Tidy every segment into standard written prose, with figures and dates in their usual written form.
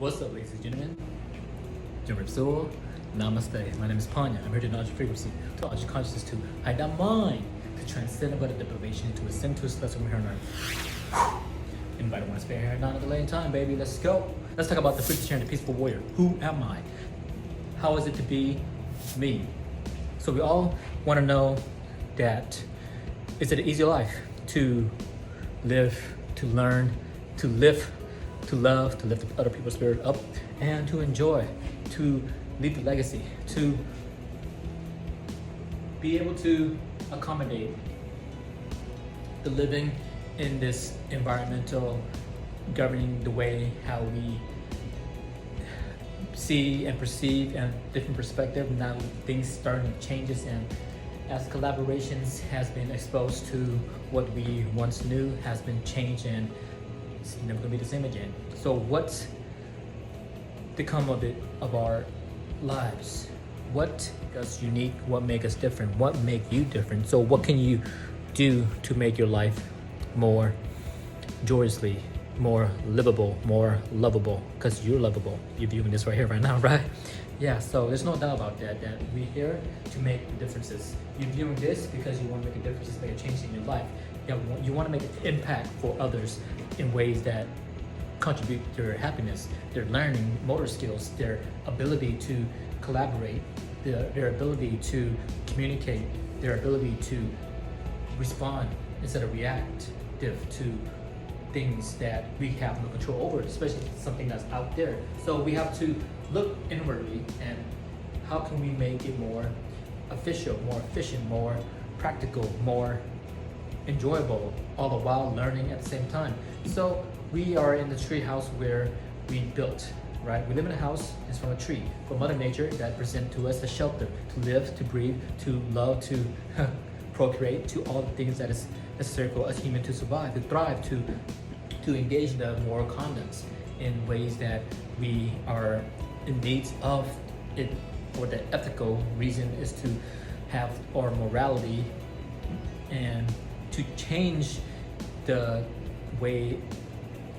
What's up, ladies and gentlemen? Namaste. My name is Paññā. I'm here to nudge frequency, to nudge consciousness, to hide that mind, to transcend about the deprivation, to ascend to a celestial from here on earth. Invite one to spare here, not a delay in time, baby. Let's go. Let's talk about the frequency and the peaceful warrior. Who am I? How is it to be me? So we all want to know that is it an easy life to live, to learn, to live, to love, to lift other people's spirit up, and to enjoy, to leave the legacy, to be able to accommodate the living in this environmental governing the way how we see and perceive and different perspective. Now things starting to changes, and as collaborations has been exposed to what we once knew has been changed, and it's never gonna be the same again. So what's become of it of our lives? What makes us unique? What makes us different? What makes you different? So what can you do to make your life more joyously, more livable, more lovable? Because you're lovable. You're viewing this right here, right now, right? Yeah, so there's no doubt about that, that we're here to make differences. You're viewing this because you want to make a difference, just make a change in your life. You want to make an impact for others in ways that contribute to their happiness, their learning, motor skills, their ability to collaborate, their ability to communicate, their ability to respond instead of reactive to things that we have no control over, especially something that's out there. So we have to look inwardly and how can we make it more official, more efficient, more practical, more enjoyable, all the while learning at the same time. So we are in the tree house where we built, right? We live in a house, it's from a tree, from Mother Nature that present to us a shelter, to live, to breathe, to love, to procreate, to all the things that is necessary for us human to survive, to thrive, to engage the moral conducts in ways that we are in need of it, or the ethical reason is to have our morality and to change the way,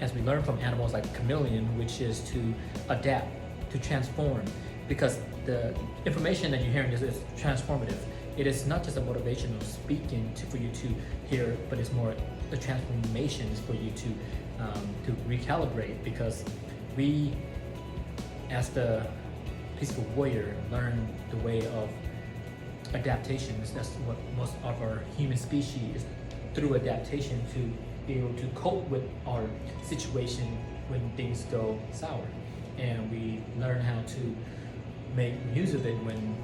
as we learn from animals like chameleon, which is to adapt, to transform, because the information that you're hearing is transformative. It is not just a motivational speaking for you to hear, but it's more the transformation is for you to recalibrate, because we, as the peaceful warrior, learn the way of adaptations. That's what most of our human species is, through adaptation, to be able to cope with our situation when things go sour. And we learn how to make use of it when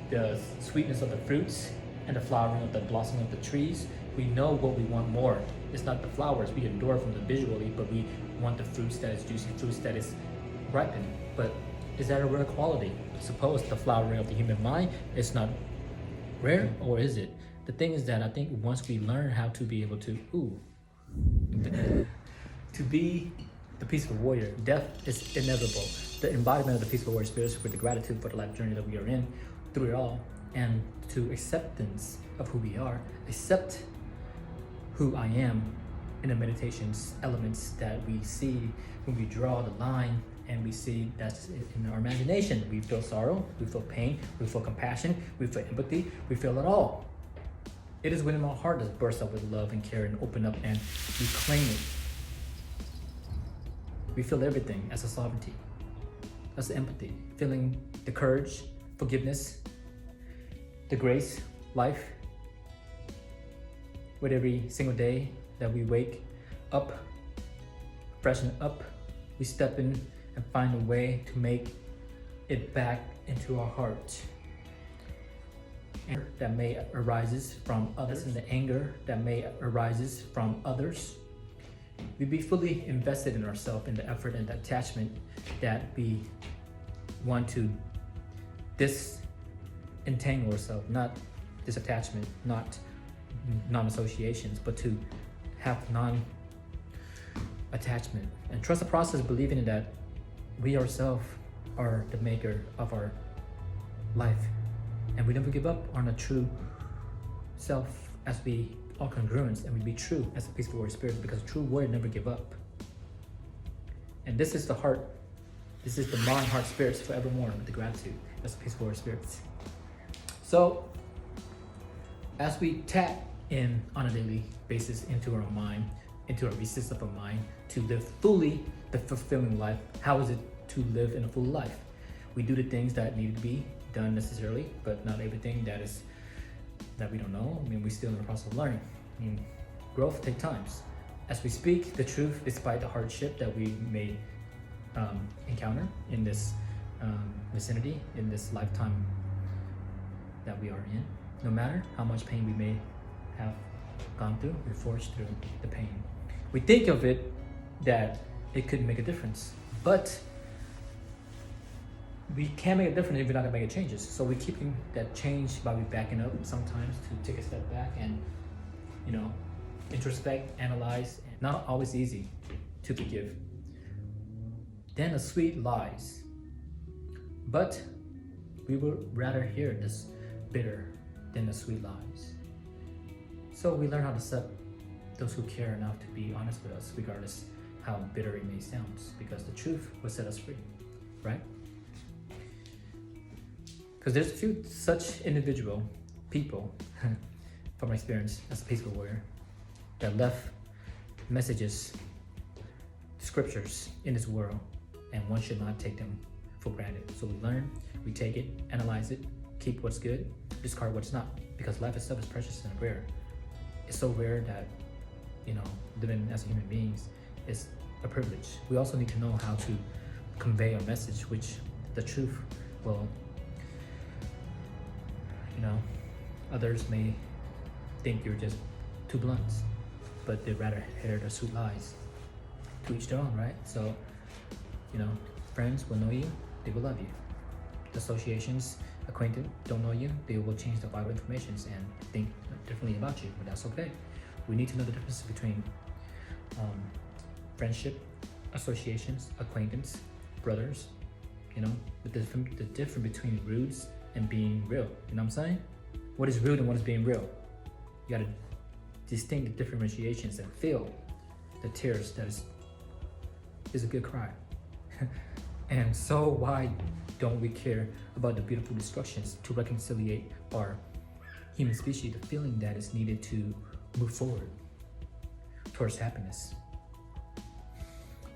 the sweetness of the fruits and the flowering of the blossom of the trees, we know what we want more. It's not the flowers, we adore from the visually, but we want the fruits that is juicy, fruits that is ripened. But is that a rare quality? Suppose the flowering of the human mind is not rare, or is it? The thing is that I think once we learn how to be able to, to be the peaceful warrior, death is inevitable. The embodiment of the peaceful warrior spirit with the gratitude for the life journey that we are in, through it all, and to acceptance of who we are, accept who I am in the meditations elements that we see when we draw the line, and we see that's in our imagination. We feel sorrow, we feel pain, we feel compassion, we feel empathy, we feel it all. It is within our heart that bursts up with love and care and open up and reclaim it. We feel everything as a sovereignty. That's empathy, feeling the courage, forgiveness, the grace, life. With every single day that we wake up, freshen up, we step in and find a way to make it back into our heart. Anger that may arises from others, and the anger that may arises from others, we be fully invested in ourselves, in the effort and the attachment that we want to disentangle ourselves, not disattachment, not non-associations, but to have non-attachment and trust the process, believing that we ourselves are the maker of our life, and we never give up on a true self as we are congruent, and we be true as a peaceful warrior spirit, because true warrior never give up. And this is the heart This is the mind, heart, spirits forevermore with the gratitude. That's the peaceful spirits. So, as we tap in on a daily basis into our mind, into our recess of our mind, to live fully the fulfilling life, how is it to live in a full life? We do the things that need to be done necessarily, but not everything that we don't know. I mean, we're still in the process of learning. I mean, growth takes time. As we speak the truth, despite the hardship that we may encounter in this vicinity, in this lifetime that we are in, no matter how much pain we may have gone through, we forged through the pain. We think of it that it could make a difference, but we can't make a difference if we're not gonna make any changes. So we're keeping that change by backing up sometimes to take a step back and, you know, introspect, analyze. Not always easy to forgive. Then the sweet lies, but we would rather hear this bitter than the sweet lies. So we learn how to accept those who care enough to be honest with us, regardless how bitter it may sound, because the truth will set us free, right? Because there's a few such individual people, from my experience as a peaceful warrior, that left messages, scriptures in this world, and one should not take them for granted. So we learn, we take it, analyze it, keep what's good, discard what's not, because life itself is precious and rare. It's so rare that, you know, living as human beings is a privilege. We also need to know how to convey our message, which the truth will, you know, others may think you're just too blunt, but they'd rather hear the sweet lies. To each their own, right? So, you know, friends will know you, they will love you. The associations, acquaintance don't know you, they will change the vital information and think differently about you, but that's okay. We need to know the difference between friendship, associations, acquaintance, brothers, you know, the difference between rudes and being real, you know what I'm saying? What is rude and what is being real? You gotta distinct the differentiations and feel the tears that is a good cry. And so why don't we care about the beautiful destructions to reconciliate our human species, the feeling that is needed to move forward towards happiness,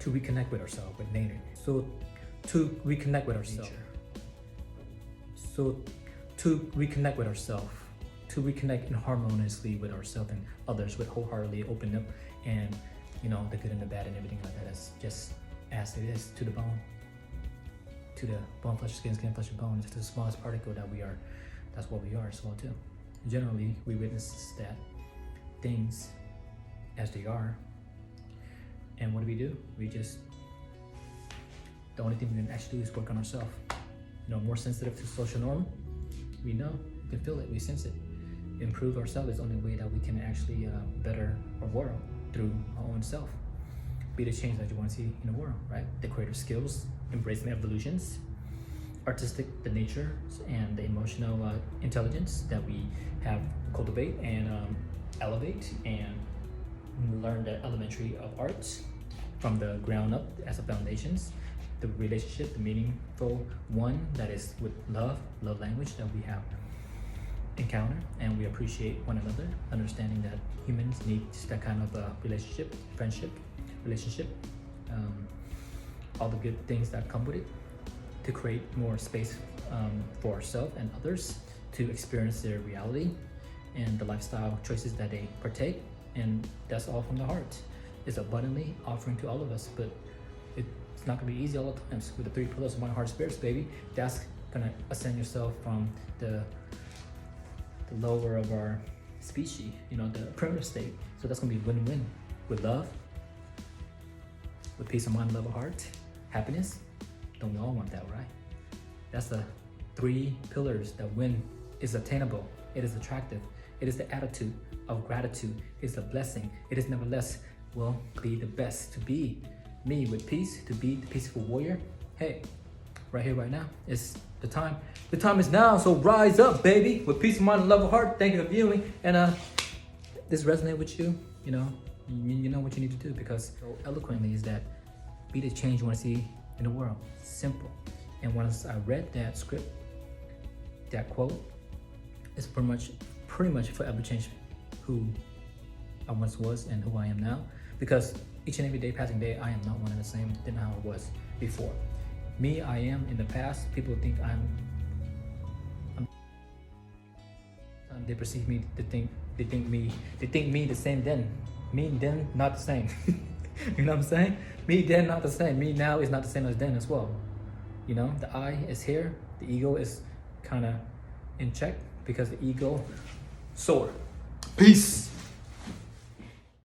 to reconnect with ourselves, with nature. So to reconnect with ourselves. So to reconnect with ourselves, to reconnect harmoniously with ourselves and others, with wholeheartedly open up, and you know, the good and the bad and everything like that. That's just as it is, to the bone, to the bone, flesh, skin, flesh, and bone. It's the smallest particle that we are. That's what we are as well too. Generally, we witness that things as they are, and what do? We just, the only thing we can actually do is work on ourselves. You know, more sensitive to social norm. We know, we can feel it, we sense it. Improve ourselves is the only way that we can actually better our world through our own self. Be the change that you want to see in the world, right? The creative skills, embracing evolutions, artistic, the nature, and the emotional intelligence that we have cultivate and elevate, and learn the elementary of arts from the ground up as a foundations. The relationship, the meaningful one that is with love language that we have encounter, and we appreciate one another, understanding that humans need that kind of relationship, friendship, all the good things that come with it, to create more space for ourselves and others to experience their reality and the lifestyle choices that they partake. And that's all from the heart. It's abundantly offering to all of us, but it's not gonna be easy all the times. With the 3 pillars of mind, heart, spirits, baby, that's gonna ascend yourself from the lower of our species, you know, the primitive state. So that's gonna be win-win with love, with peace of mind, love of heart, happiness. Don't we all want that, right? That's the 3 pillars that when is attainable, it is attractive, it is the attitude of gratitude, it is a blessing, it is nevertheless will be the best to be me with peace, to be the peaceful warrior. Hey, right here, right now, it's the time. The time is now, so rise up, baby, with peace of mind and love of heart. Thank you for viewing, and this resonate with you, you know what you need to do, because so eloquently is that be the change you want to see in the world. Simple. And once I read that script, that quote, it's pretty much forever changed who I once was and who I am now. Because each and every day, passing day, I am not one and the same than how I was before. Me, I am in the past. People think they perceive me to think me the same then. Me then not the same. You know what I'm saying? Me then not the same. Me now is not the same as then as well. You know, the I is here. The ego is kind of in check because the ego soared. Peace.